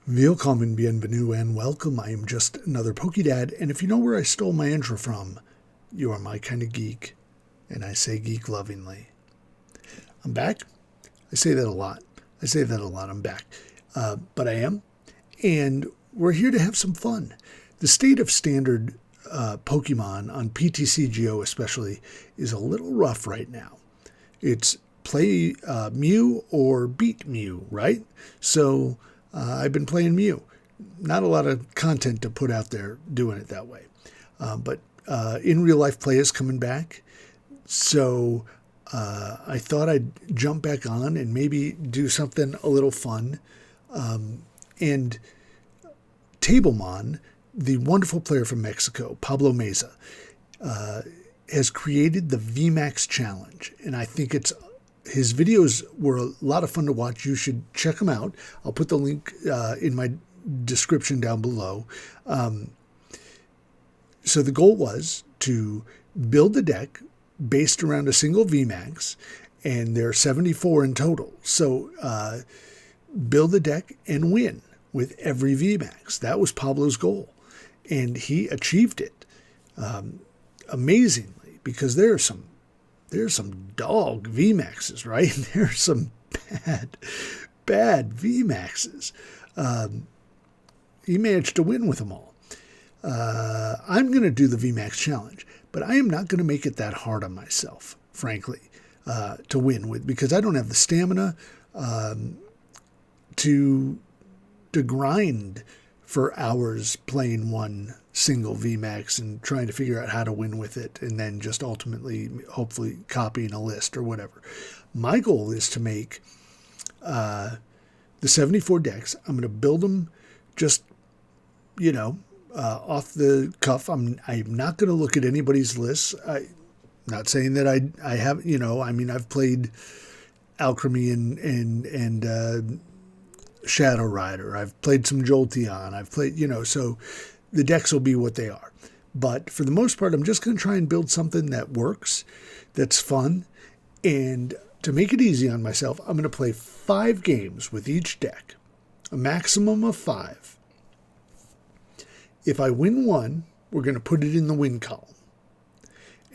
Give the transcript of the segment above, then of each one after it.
Willkommen, bienvenue, and welcome. I am just another Pokedad, and if you know where I stole my intro from, you are my kind of geek, and I say geek lovingly. I'm back. I say that a lot. I'm back. But I am, and we're here to have some fun. The state of standard Pokemon on PTCGO especially is a little rough right now. It's play Mew or beat Mew, right? So I've been playing Mew. Not a lot of content to put out there doing it that way. But in real life play is coming back. So I thought I'd jump back on and maybe do something a little fun. And Tablemon, the wonderful player from Mexico, Pablo Meza, has created the VMAX Challenge. And I think his videos were a lot of fun to watch. You should check them out. I'll put the link in my description down below. So the goal was to build a deck based around a single VMAX, and there are 74 in total. So build a deck and win with every VMAX. That was Pablo's goal, and he achieved it amazingly, because there's some dog VMAXs, right? There's some bad VMAXs. He managed to win with them all. I'm going to do the VMAX challenge, but I am not going to make it that hard on myself, frankly, to win with, because I don't have the stamina to grind for hours playing one single VMAX and trying to figure out how to win with it, and then just ultimately, hopefully, copying a list or whatever. My goal is to make the 74 decks. I'm going to build them just, off the cuff. I'm not going to look at anybody's lists. Not saying that I have, I've played Alchemy and Shadow Rider. I've played some Jolteon. I've played, so the decks will be what they are. But for the most part, I'm just going to try and build something that works, that's fun. And to make it easy on myself, I'm going to play 5 games with each deck, a maximum of 5. If I win one, we're going to put it in the win column.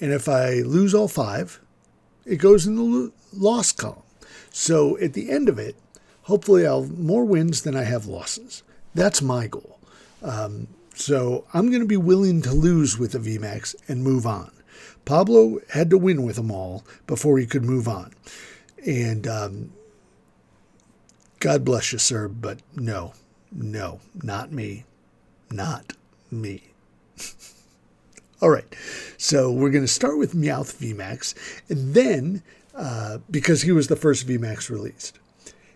And if I lose all 5, it goes in the loss column. So at the end of it, hopefully I'll have more wins than I have losses. That's my goal. So I'm going to be willing to lose with the VMAX and move on. Pablo had to win with them all before he could move on. And God bless you, sir, but no, not me. Not me. All right, so we're going to start with MEOWTH VMAX, and then, because he was the first VMAX released.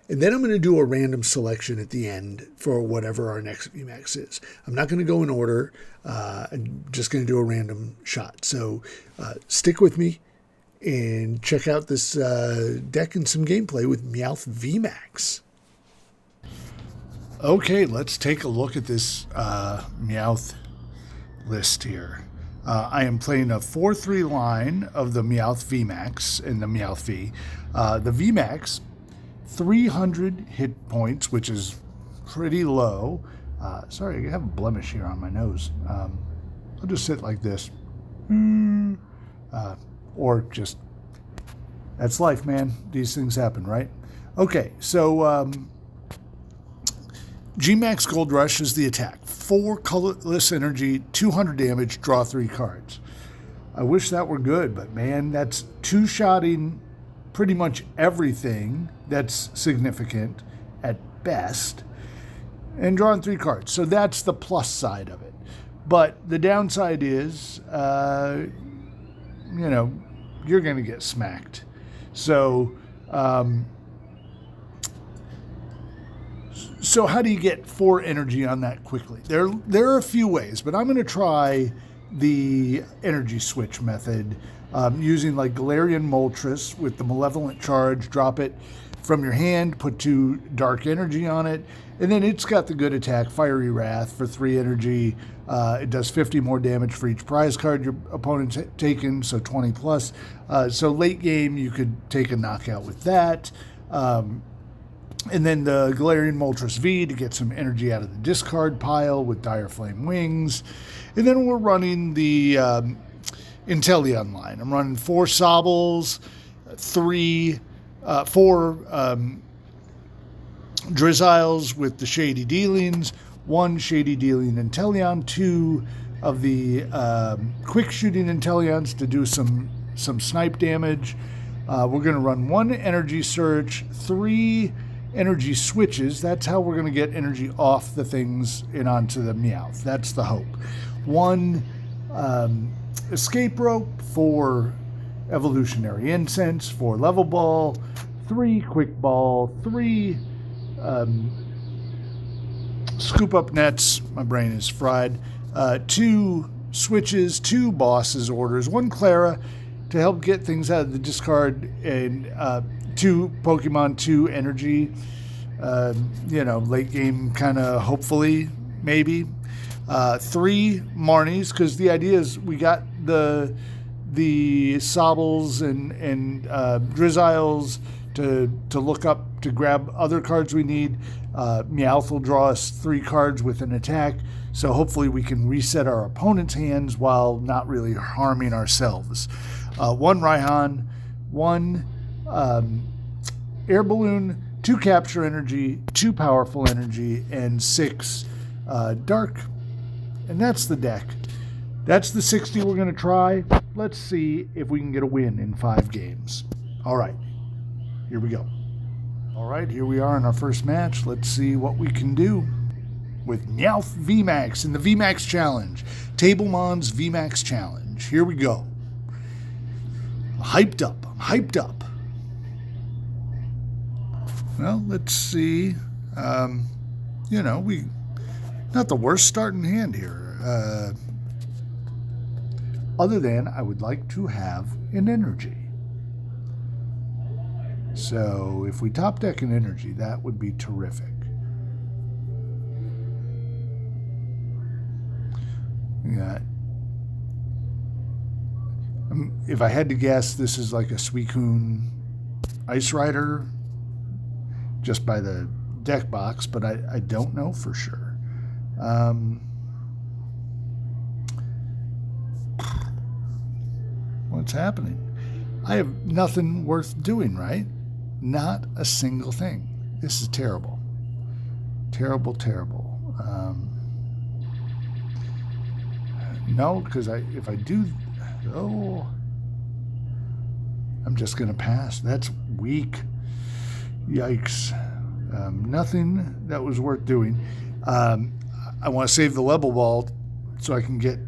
And then I'm going to do a random selection at the end for whatever our next VMAX is. I'm not going to go in order. I'm just going to do a random shot. So stick with me and check out this deck and some gameplay with MEOWTH VMAX. Okay, let's take a look at this MEOWTH list here. I am playing a 4-3 line of the MEOWTH VMAX and the MEOWTH V. The VMAX, 300 hit points, which is pretty low. Sorry, I have a blemish here on my nose. I'll just sit like this. Or just, that's life, man. These things happen, right? Okay, so G-Max Gold Rush is the attack. 4 colorless energy, 200 damage, draw 3 cards. I wish that were good, but man, that's 2-shotting pretty much everything that's significant at best, and drawing 3 cards. So that's the plus side of it. But the downside is, you're going to get smacked. So, so how do you get 4 energy on that quickly? There are a few ways, but I'm going to try the energy switch method, using like Galarian Moltres with the Malevolent Charge. Drop it from your hand, put 2 dark energy on it, and then it's got the good attack, Fiery Wrath, for 3 energy. It does 50 more damage for each prize card your opponent's taken, so 20 plus. So late game, you could take a knockout with that. And then the Galarian Moltres V to get some energy out of the discard pile with Dire Flame Wings. And then we're running the Inteleon line. I'm running 4 Sobbles, 4 Drizziles with the Shady Dealings, 1 Shady Dealing Inteleon, 2 of the quick shooting Inteleons to do some snipe damage. We're going to run 1 Energy Search, 3 energy switches. That's how we're going to get energy off the things and onto the Meowth. That's the hope. 1 escape rope, 4 evolutionary incense, 4 level ball, 3 quick ball, 3 scoop up nets. My brain is fried. 2 switches, 2 bosses orders, 1 Clara to help get things out of the discard, and 2 Pokemon, 2 energy, late game kind of hopefully, maybe. 3 Marnies, because the idea is we got the Sobbles and Drizziles to look up to grab other cards we need. Meowth will draw us 3 cards with an attack, so hopefully we can reset our opponent's hands while not really harming ourselves. 1 Raihan, 1 Air Balloon, 2 Capture Energy, 2 Powerful Energy, and 6 Dark. And that's the deck. That's the 60 we're going to try. Let's see if we can get a win in 5 games. All right, here we go. All right, here we are in our first match. Let's see what we can do with MEOWTH VMAX in the VMAX Challenge. Tablemon's VMAX Challenge. Here we go. I'm hyped up. Well, let's see. We not the worst starting hand here. Other than I would like to have an energy. So if we top deck an energy, that would be terrific. Yeah. If I had to guess, this is like a Suicune Ice Rider, just by the deck box, but I don't know for sure. What's happening? I have nothing worth doing, right? Not a single thing. This is terrible. Terrible. No, because if I do, I'm just going to pass. That's weak. Yikes. Nothing that was worth doing. I want to save the level ball so I can get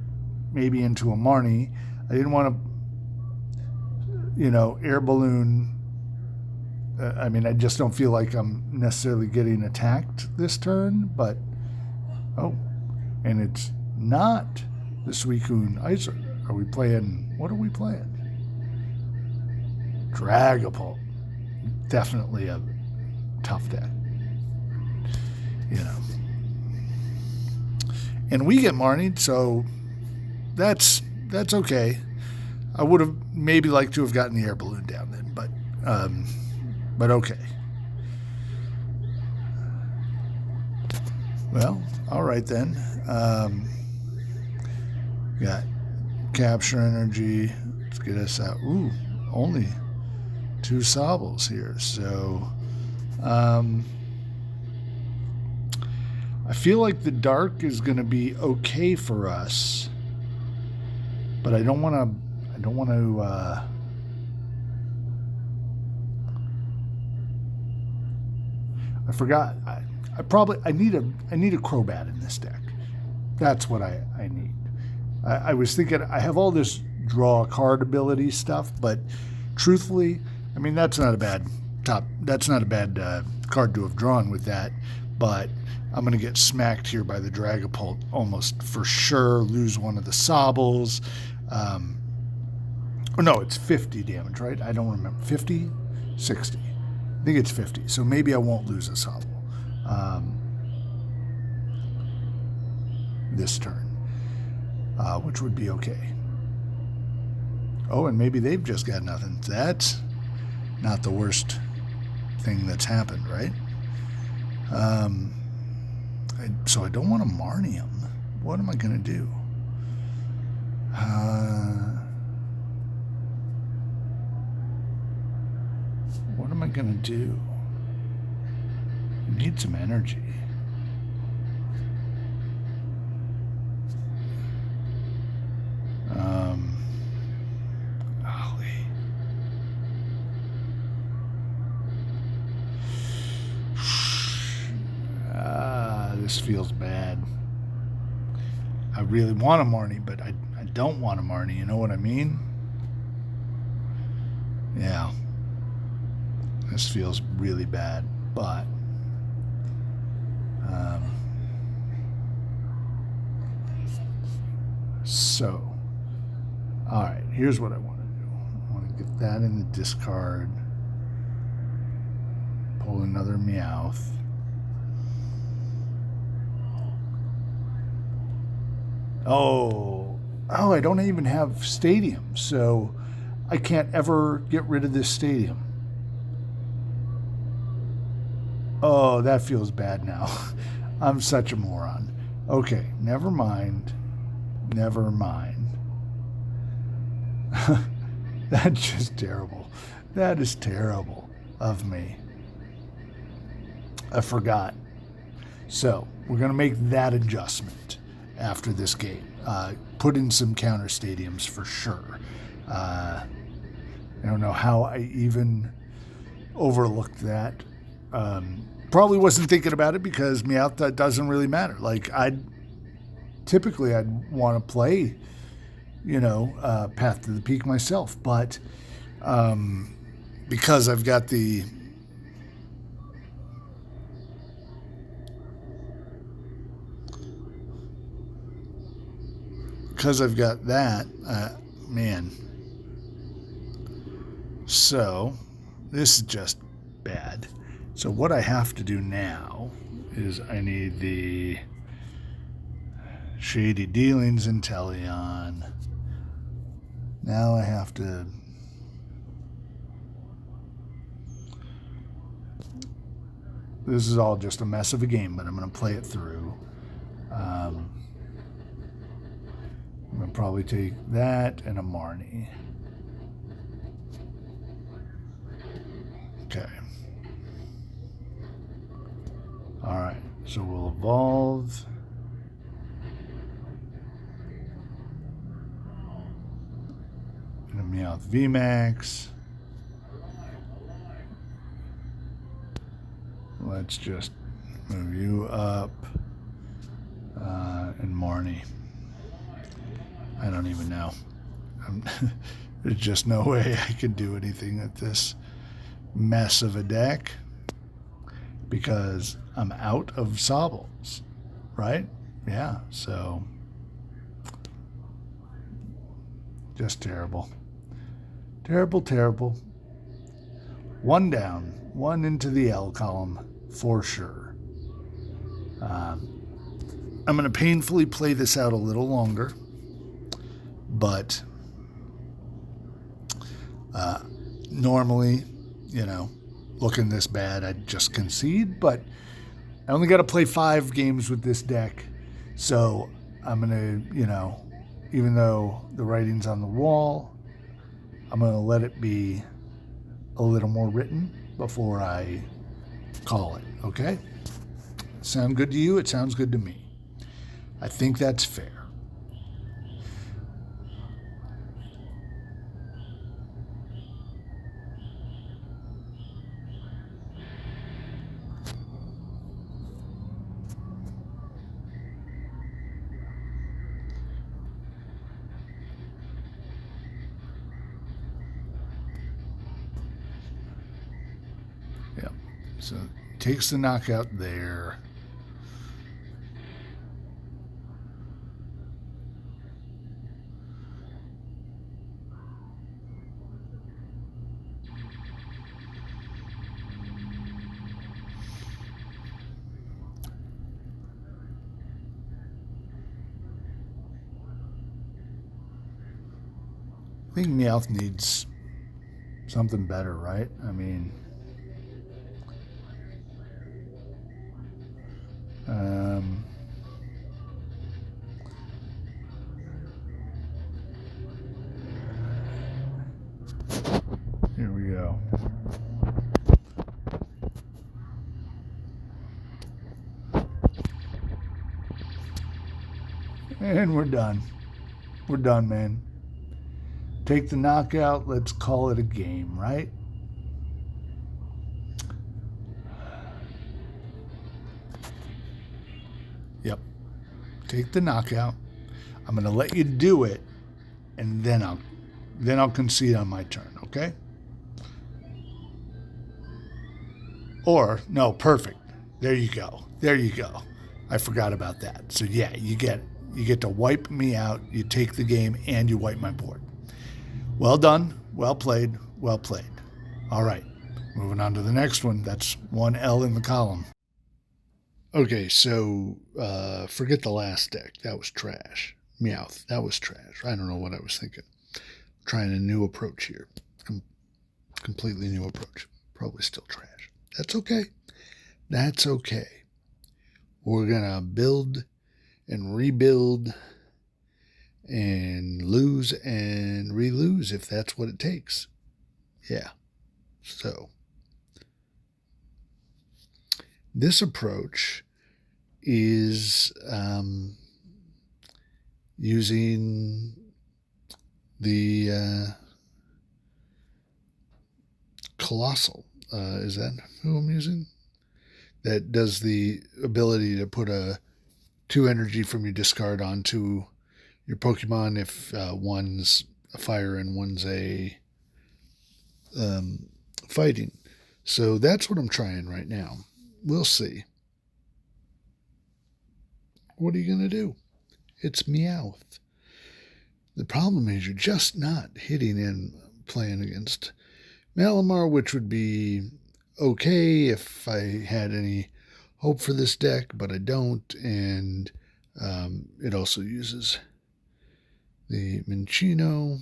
maybe into a Marnie. I didn't want to, air balloon. I just don't feel like I'm necessarily getting attacked this turn, but, and it's not the Suicune Ice. Are we playing, what are we playing? Dragapult. Definitely a tough deck. And we get Marnied, so that's okay. I would have maybe liked to have gotten the air balloon down then, but okay. Well, all right then. Got capture energy. Let's get us out. Ooh, only 2 Sobbles here. So, I feel like the dark is going to be okay for us, but I don't want to. I forgot. I need a Crobat in this deck. That's what I need. I was thinking I have all this draw card ability stuff, but truthfully, that's not a bad card to have drawn with that. But I'm going to get smacked here by the Dragapult almost for sure. Lose one of the Sobbles. No, it's 50 damage, right? I don't remember. 50? 60. I think it's 50. So maybe I won't lose a Sobble this turn, which would be okay. Oh, and maybe they've just got nothing. That's not the worst thing that's happened, right? So I don't want to Marnie him. What am I going to do? What am I going to do? I need some energy. This feels bad. I really want a Marnie, but I don't want a Marnie. You know what I mean? Yeah. This feels really bad, but so, all right, here's what I want to do. I want to get that in the discard. Pull another Meowth. Oh, I don't even have Stadium, so I can't ever get rid of this Stadium. Oh, that feels bad now. I'm such a moron. Okay, never mind. Never mind. That's just terrible. That is terrible of me. I forgot. So, we're going to make that adjustment after this game. Put in some counter stadiums for sure. I don't know how I even overlooked that. Probably wasn't thinking about it because Meowth doesn't really matter. Like, I'd want to play, Path to the Peak myself, but because I've got the that, man. So this is just bad. So what I have to do now is I need the Shady Dealings in Teleon. Now I have to this is all just a mess of a game, but I'm going to play it through. I'm going to probably take that and a Marnie. Okay. All right. So we'll evolve. And a MEOWTH VMAX. Let's just move you up. And Marnie. I don't even know. There's just no way I can do anything with this mess of a deck because I'm out of Sobbles, right? Yeah, so just terrible. Terrible, terrible. One down, one into the L column for sure. I'm going to painfully play this out a little longer, but normally, looking this bad, I'd just concede, but I only got to play 5 games with this deck, so I'm going to, even though the writing's on the wall, I'm going to let it be a little more written before I call it, okay? Sound good to you? It sounds good to me. I think that's fair. Yep. So takes the knockout there. I think Meowth needs something better, right? I mean, And we're done. We're done, man. Take the knockout. Let's call it a game, right? Yep. Take the knockout. I'm going to let you do it, and then I'll concede on my turn, okay? Or, no, perfect. There you go. There you go. I forgot about that. So yeah, you get to wipe me out, you take the game, and you wipe my board. Well done, well played, well played. All right, moving on to the next one. That's one L in the column. Okay, so forget the last deck. That was trash. MEOWTH, that was trash. I don't know what I was thinking. Trying a new approach here. Completely new approach. Probably still trash. That's okay. That's okay. We're going to build and rebuild and lose and re-lose if that's what it takes. Yeah. So this approach is using the Colossal. Is that who I'm using? That does the ability to put a 2 energy from your discard onto your Pokemon if one's a fire and one's a fighting. So that's what I'm trying right now. We'll see. What are you going to do? It's MEOWTH. The problem is you're just not hitting in playing against Malamar, which would be okay if I had any hope for this deck, but I don't, and it also uses the Minccino.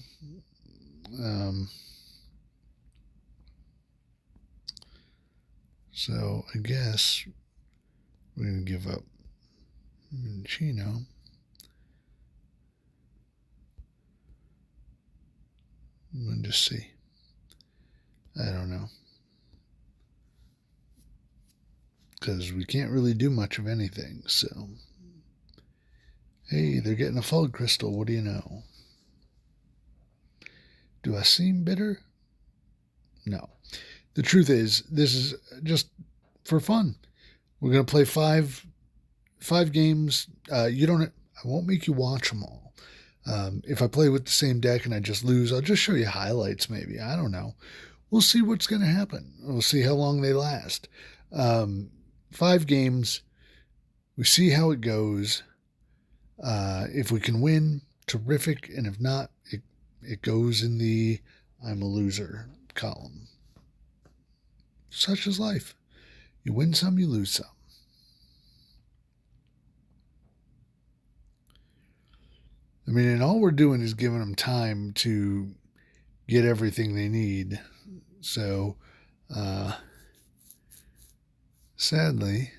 So I guess we're going to give up Minccino. I'm going to just see. I don't know. Because we can't really do much of anything, so. Hey, they're getting a fog crystal, what do you know? Do I seem bitter? No. The truth is, this is just for fun. We're going to play five games. I won't make you watch them all. If I play with the same deck and I just lose, I'll just show you highlights maybe. I don't know. We'll see what's going to happen. We'll see how long they last. 5 games. We see how it goes. If we can win, terrific. And if not, it goes in the I'm a loser column. Such is life. You win some, you lose some. I mean, and all we're doing is giving them time to get everything they need. So, sadly,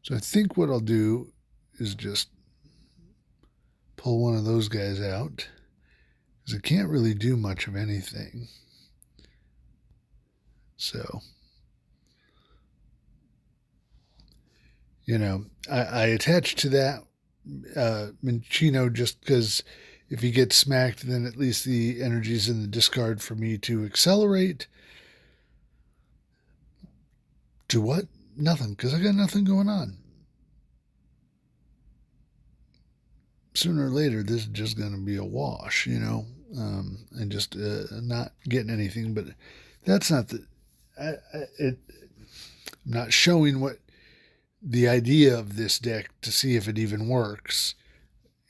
so I think what I'll do is just pull one of those guys out, because I can't really do much of anything. So, I attached to that Minccino just because if he gets smacked, then at least the energy's in the discard for me to accelerate. To what? Nothing, because I got nothing going on. Sooner or later, this is just going to be a wash, and just not getting anything. But that's not I'm not showing what the idea of this deck to see if it even works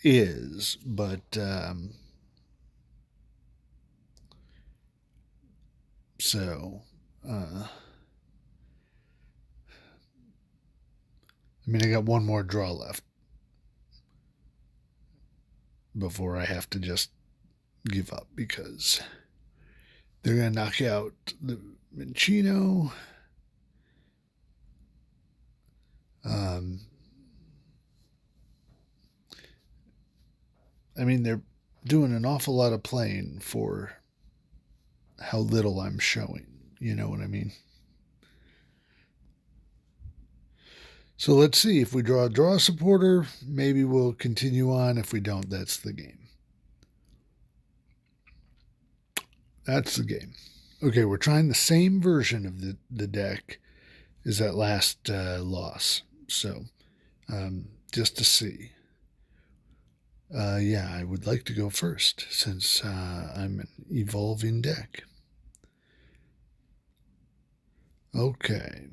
is, but I got one more draw left before I have to just give up, because they're going to knock out the Minccino. They're doing an awful lot of playing for how little I'm showing. You know what I mean? So let's see. If we draw a supporter, maybe we'll continue on. If we don't, that's the game. That's the game. Okay, we're trying the same version of the deck as that last loss. So, just to see. Yeah, I would like to go first since I'm an evolving deck. Okay.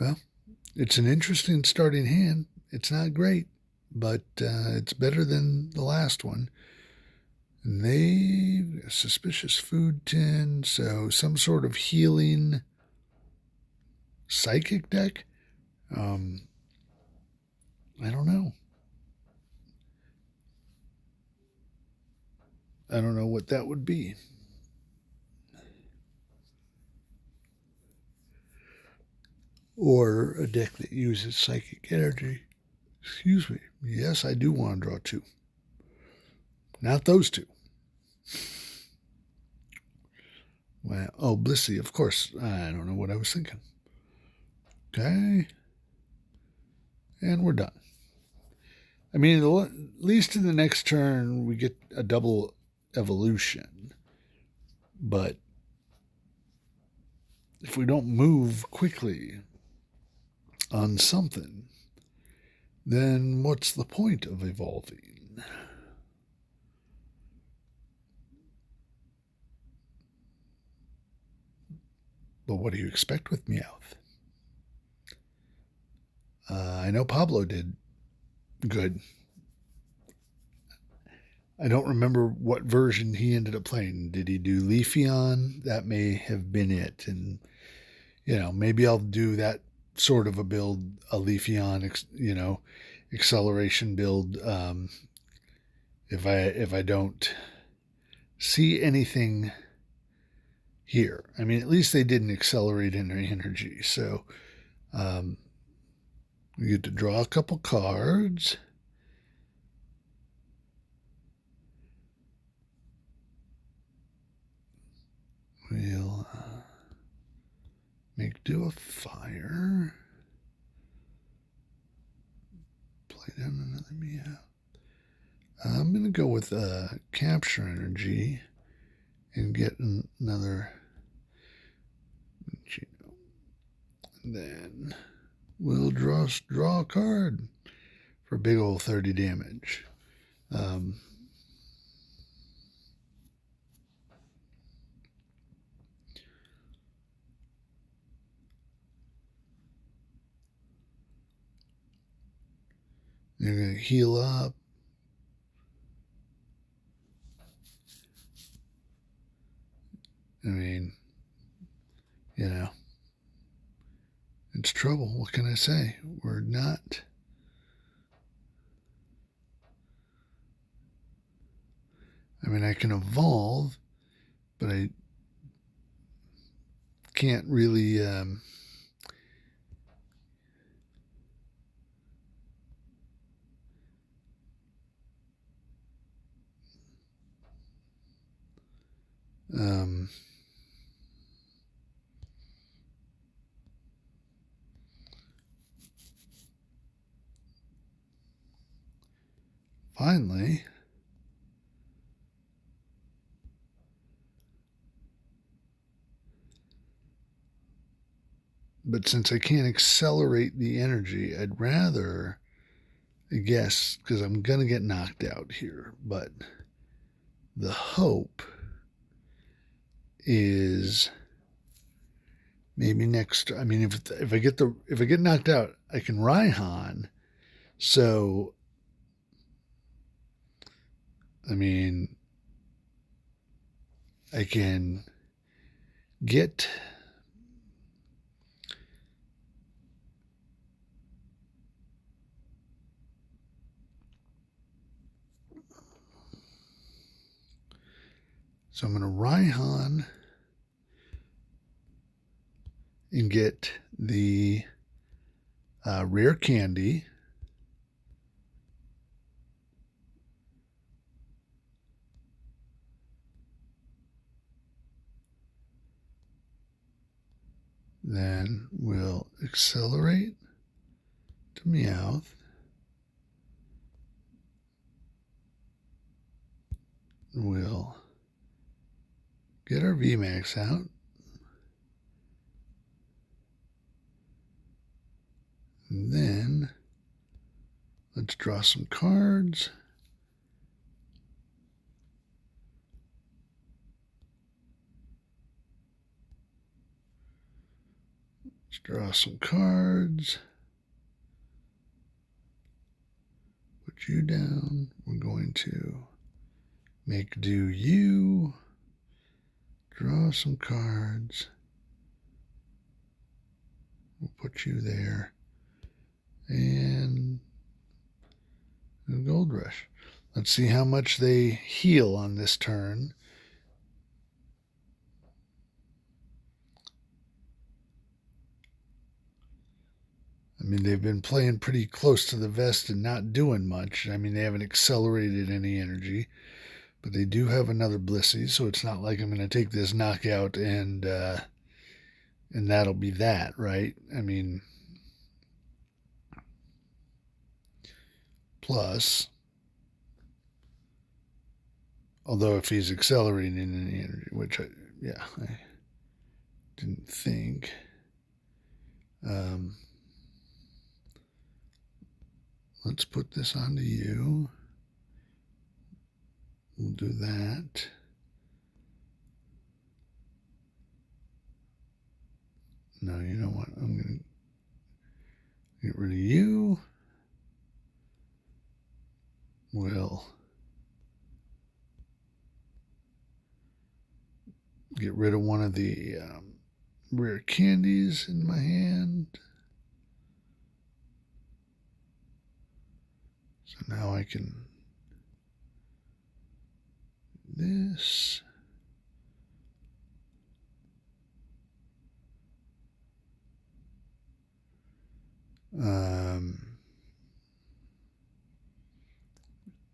Well, it's an interesting starting hand. It's not great, but it's better than the last one. And they suspicious food tin, so some sort of healing psychic deck. I don't know. I don't know what that would be. Or a deck that uses psychic energy. Excuse me. Yes, I do want to draw two. Not those two. Well, oh, Blissey, of course. I don't know what I was thinking. Okay. And we're done. I mean, at least in the next turn, we get a double evolution. But if we don't move quickly on something, then what's the point of evolving? But what do you expect with MEOWTH? I know Pablo did good. I don't remember what version he ended up playing. Did he do Leafeon? That may have been it. And, maybe I'll do that sort of a build, a Leafeon, acceleration build. If I don't see anything here. I mean, at least they didn't accelerate in their energy. So we get to draw a couple cards. We'll make do a fire. Play down another meow. I'm going to go with capture energy and get another. And then we'll draw a card for big old 30 damage. They're going to heal up. I mean, it's trouble. What can I say? We're not. I mean, I can evolve, but I can't really. Finally, but since I can't accelerate the energy, I'd rather, I guess, because I'm going to get knocked out here, but the hope is maybe next. I mean, if I get knocked out, I can Raihan. So, I mean, I can get. So I'm going to Raihan and get the rare candy. Then we'll accelerate to MEOWTH. We'll get our VMAX out. And then let's draw some cards. Let's draw some cards. Put you down. We're going to make do you. Draw some cards. We'll put you there. And a Gold Rush. Let's see how much they heal on this turn. I mean, they've been playing pretty close to the vest and not doing much. I mean, they haven't accelerated any energy, but they do have another Blissey, so it's not like I'm going to take this knockout and that'll be that, right? I mean, plus, although if he's accelerating any energy, which I didn't think. Let's put this onto you. We'll do that. No, you know what? I'm going to get rid of you. We'll get rid of one of the rare candies in my hand. So now I can do this.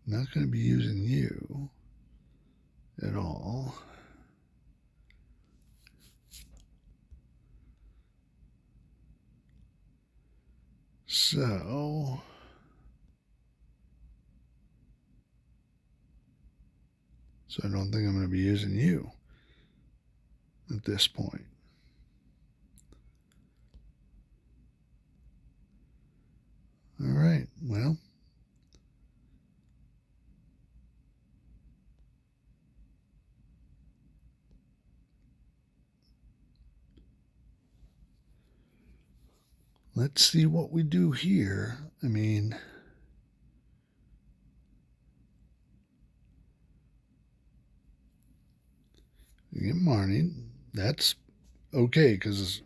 Not going to be using you at all. So I don't think I'm going to be using you at this point. All right, well. Let's see what we do here. I mean, you get Marnie. That's okay, because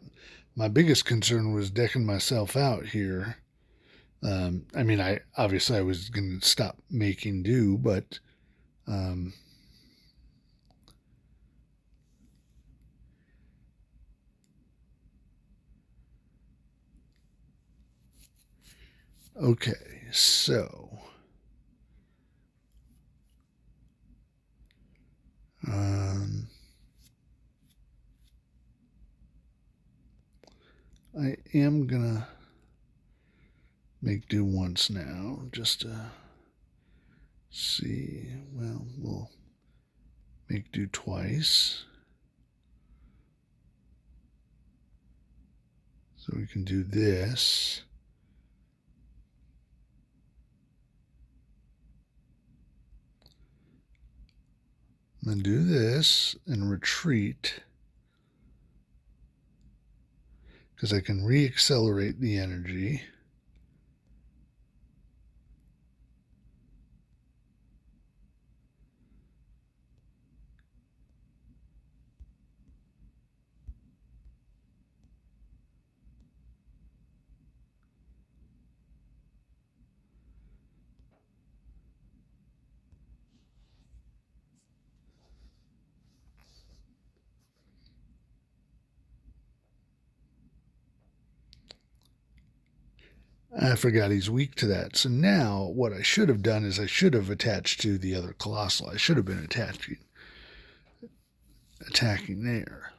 my biggest concern was decking myself out here. I mean, I was going to stop making do, but okay, so I am gonna make do once now, just to see. Well, we'll make do twice. So we can do this. I'm going to do this and retreat, because I can re-accelerate the energy. I forgot he's weak to that. So now what I should have done is I should have attached to the other Colossal. I should have been attacking there.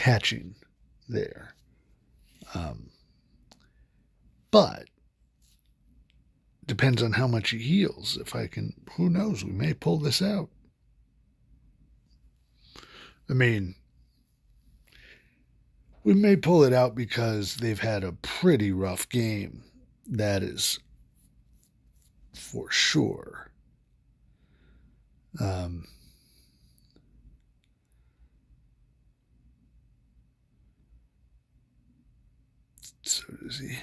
catching there. But depends on how much he heals. If I can, who knows, we may pull this out. I mean, we may pull it out because they've had a pretty rough game. That is for sure. So does he.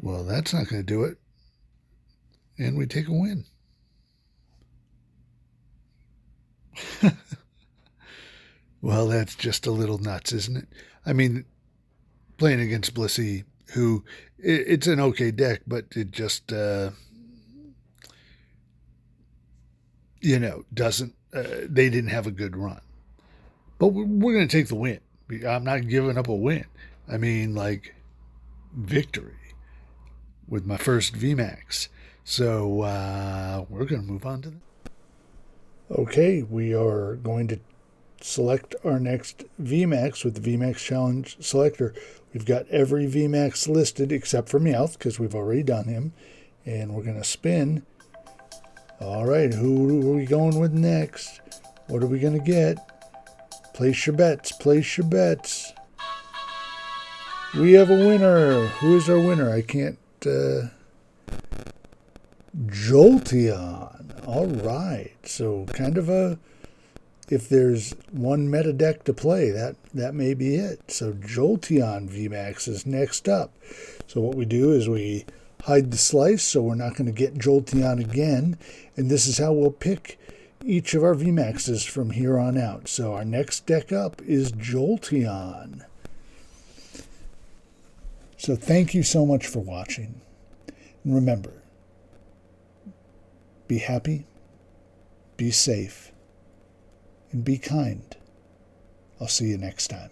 Well, that's not going to do it. And we take a win. Well, that's just a little nuts, isn't it? I mean, playing against Blissey, who, it's an okay deck, but it just, doesn't, they didn't have a good run. But we're going to take the win. I'm not giving up a win. I mean, like, victory with my first VMAX. So we're going to move on to that. Okay, we are going to select our next VMAX with the VMAX Challenge selector. We've got every VMAX listed except for MEOWTH because we've already done him. And we're going to spin. All right, who are we going with next? What are we going to get? Place your bets. Place your bets. We have a winner. Who is our winner? I can't... Jolteon. All right. So kind of a... If there's one meta deck to play, that may be it. So Jolteon VMAX is next up. So what we do is we hide the slice, so we're not going to get Jolteon again. And this is how we'll pick each of our VMAXs from here on out. So our next deck up is Jolteon. So thank you so much for watching. And remember, be happy, be safe, and be kind. I'll see you next time.